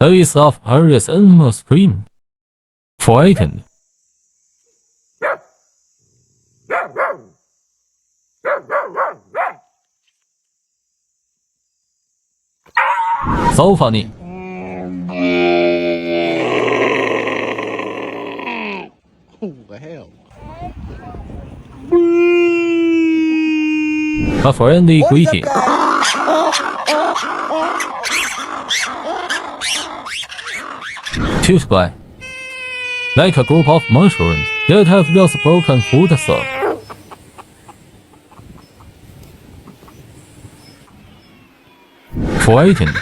Ace of Arius Animal Scream. Frightened. So funny. What the hell? A friendly greeting. Tooth guy. Like a group of mushrooms that have lost broken food stuff. Frightened.